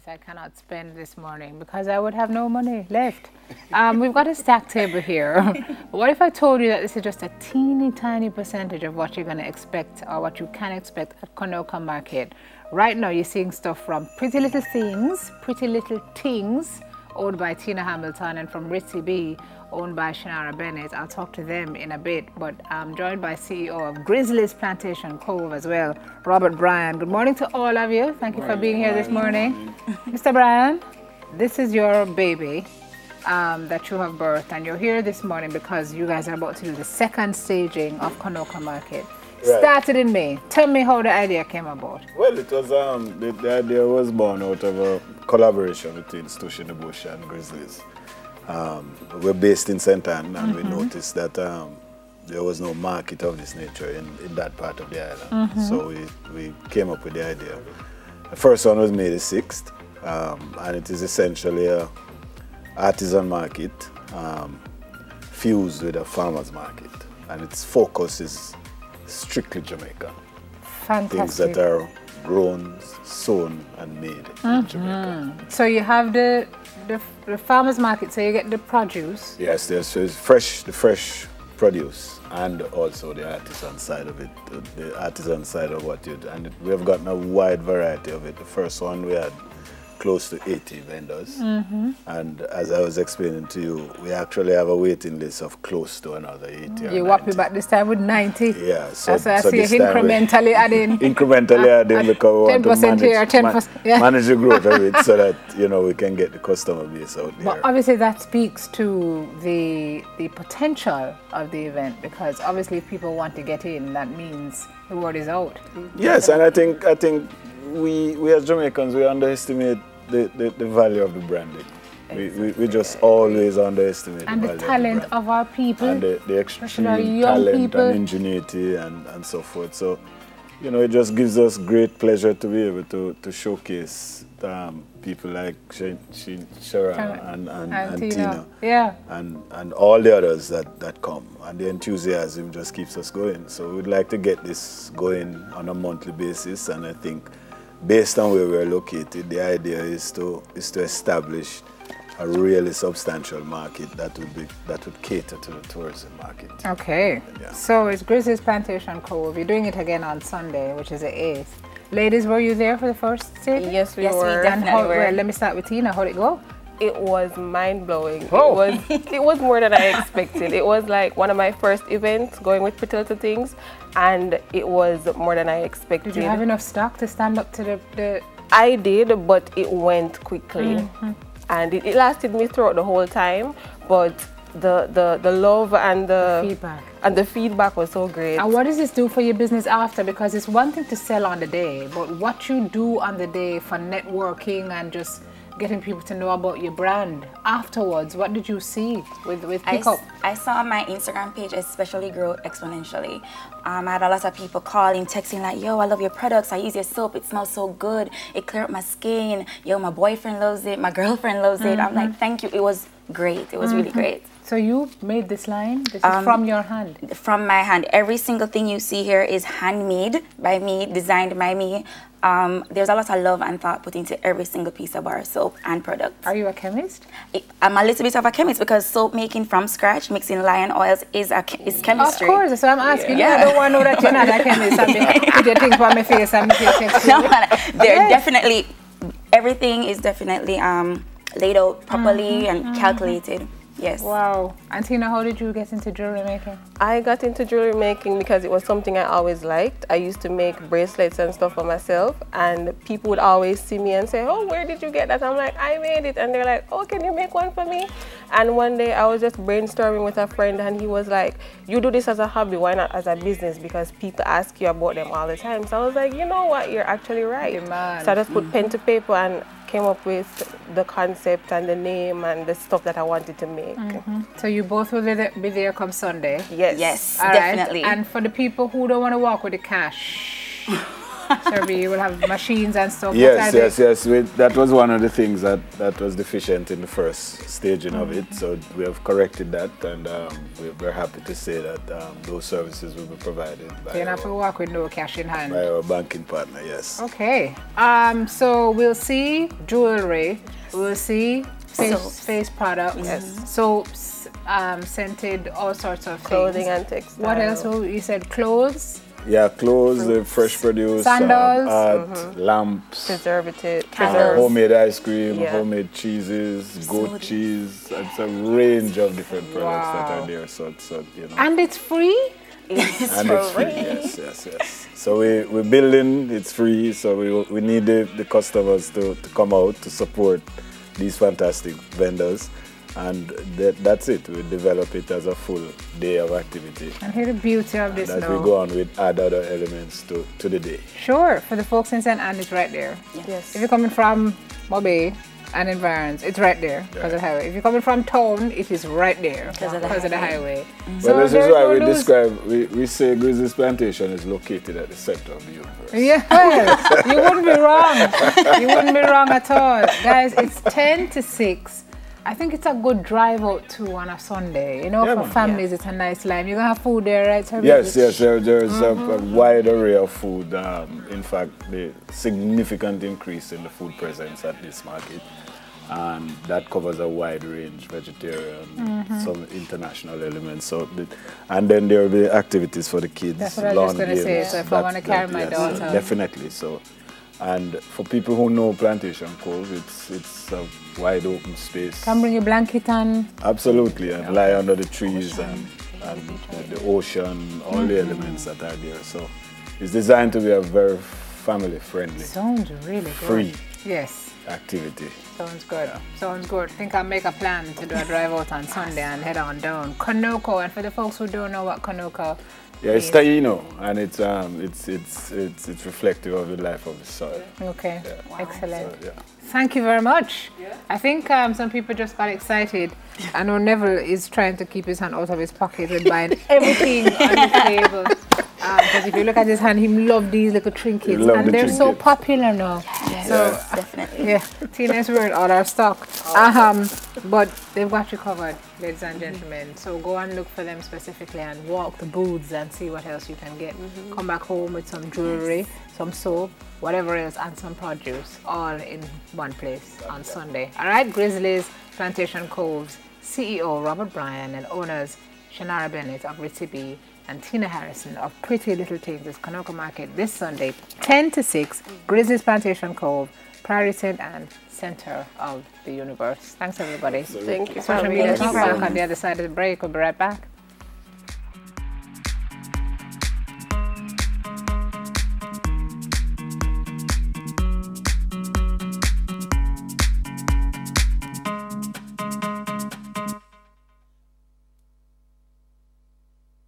I cannot spend this morning because I would have no money left. We've got a stack table here. What if I told you that this is just a teeny tiny percentage of what you're going to expect or what you can expect at Konoka Market? Right now you're seeing stuff from Pretty Little Things, owned by Tina Hamilton, and from Ritzy B, owned by Shanara Bennett. I'll talk to them in a bit, but I'm joined by CEO of Grizzlies Plantation Cove as well, Robert Bryan. Good morning to all of you. Thank you for being here this morning. Mr. Bryan, this is your baby that you have birthed, and you're here this morning because you guys are about to do the second staging of Konoka Market. Right. Started in May. Tell me how the idea came about. Well, it was the idea was born out of a collaboration between Stush in the Bush and Grizzlies. We're based in St. Ann, and we noticed that there was no market of this nature in that part of the island. So we came up with the idea. The first one was May the 6th, and it is essentially a artisan market fused with a farmer's market, and its focus is strictly Jamaican. Fantastic. Things that are grown, sown, and made in Jamaica. So you have the farmers market, so you get the produce. Yes, there's the fresh produce, and also the artisan side of it, the artisan side of what you do. And we have gotten a wide variety of it. The first one we had close to 80 vendors, and as I was explaining to you, we actually have a waiting list of close to another 80. You walk me back this time with 90. Yeah, so that's why I see incrementally adding. Incrementally adding because we want to 10% here, 10%. Manage the growth of it so that we can get the customer base out there. But obviously that speaks to the potential of the event, because obviously if people want to get in, that means the word is out. Yes, and I think we as Jamaicans, we underestimate the value of the branding. We just always underestimate and the value the talent of our people. And the extreme talent and ingenuity and so forth. So, it just gives us great pleasure to be able to showcase people like Shara and Tina. Yeah. And all the others that come. And the enthusiasm just keeps us going. So we'd like to get this going on a monthly basis, and I think based on where we're located, the idea is to establish a really substantial market that would cater to the tourism market. Okay. Yeah. So it's Grizzlies Plantation Cove. You're doing it again on Sunday, which is the 8th. Ladies, were you there for the first stage? Yes, we were. We definitely were. Let me start with Tina. How'd it go? It was mind-blowing. Oh. It was more than I expected. It was like one of my first events going with Pretty Little Things, and it was more than I expected. Did you have enough stock to stand up to the... I did, but it went quickly. And it lasted me throughout the whole time, but the love and the feedback was so great. And what does this do for your business after? Because it's one thing to sell on the day, but what you do on the day for networking and just getting people to know about your brand afterwards, what did you see with pickup? I saw my Instagram page especially grow exponentially. I had a lot of people calling, texting like, yo, I love your products, I use your soap, it smells so good, it cleared up my skin, yo, my boyfriend loves it, my girlfriend loves it. I'm like, thank you, it was great, it was really great. So you made this line? This is from your hand? From my hand. Every single thing you see here is handmade by me, designed by me. There's a lot of love and thought put into every single piece of our soap and product. Are you a chemist? I'm a little bit of a chemist, because soap making from scratch, mixing lion oils is chemistry. Of course, so I'm asking you. I don't want to know that you're not a chemist. Put your things on my face and make it No, they're definitely, everything is definitely laid out properly and calculated. Yes. Wow. And Tina, how did you get into jewelry making? I got into jewelry making because it was something I always liked. I used to make bracelets and stuff for myself, and people would always see me and say, oh, where did you get that? I'm like, I made it. And they're like, oh, can you make one for me? And one day I was just brainstorming with a friend, and he was like, you do this as a hobby, why not as a business? Because people ask you about them all the time. So I was like, you know what, you're actually right. So I just put pen to paper and came up with the concept and the name and the stuff that I wanted to make. So you both will be there come Sunday? Yes. Yes, all definitely. Right. And for the people who don't want to walk with the cash, Sir B, you will have machines and stuff. Yes, yes. That was one of the things that was deficient in the first staging of it. So we have corrected that, and we're happy to say that those services will be provided by, so you have to work with no cash in hand. by our banking partner, yes. Okay. So we'll see jewelry. We'll see face products, soaps, scented, all sorts of Clothing things. and textiles. What else? Oh, you said clothes, Yeah, clothes, fresh produce, sandals, art, lamps, Preservative. homemade ice cream, Yeah. homemade cheeses, goat cheese. It's a range of different products that are there. So you know. and it's free. And it's free, yes. So we're building, it's free, so we need the customers to come out to support these fantastic vendors. And that's it, we develop it as a full day of activity. And hear the beauty of this As now. we go on, we add other elements to the day. Sure, for the folks in St. Anne, it's right there. Yes. If you're coming from Mobay and environs, it's right there because of the highway. If you're coming from town, it is right there because of the highway. Well, this is why we say Grizzlies Plantation is located at the center of the universe. Yeah, well, you wouldn't be wrong. You wouldn't be wrong at all. Guys, it's 10 to 6. I think it's a good drive out too on a Sunday. You know, Yeah, for man. families, it's a nice line. You're going to have food there, right? Sir? Yes, there's a wide array of food. In fact, the significant increase in the food presence at this market. And that covers a wide range, vegetarian, some international elements. So, and then there will be activities for the kids. That's what I was just going to say. games. So if I want to carry my daughter. Definitely. So, and for people who know Plantation Cove, it's a wide open space. Come bring your blanket and... Absolutely, and lie under the trees and the ocean, all the elements that are there. So it's designed to be a very family friendly, Sounds really good. free Yes. activity. Sounds good. Sounds good. I think I'll make a plan to do a drive out on Sunday and head on down. Konoko, and for the folks who don't know what Konoko Yeah, it's means. Taino, and it's reflective of the life of the soil. Okay, excellent. So, yeah. Thank you very much. I think some people just got excited. I know Neville is trying to keep his hand out of his pocket and buying everything on the table. Because if you look at his hand, he loves these little trinkets. Love And the they're so trinkets. popular now. Yes, So, definitely. yeah, Tina's wearing all our stock. But they've got you covered, ladies and gentlemen. So go and look for them specifically and walk the booths and see what else you can get. Come back home with some jewelry, some soap, whatever else, and some produce, all in one place on Sunday. All right, Grizzlies Plantation Cove's CEO Robert Bryan and owners Shannara Bennett of Ritzy B and Tina Harrison of Pretty Little Things at Konoko Market this Sunday, 10 to 6, Grizzlies Plantation Cove, Prairie St. Anne, center of the universe. Thanks, everybody. Thank you for Social having media us. talk back on the other side of the break. We'll be right back.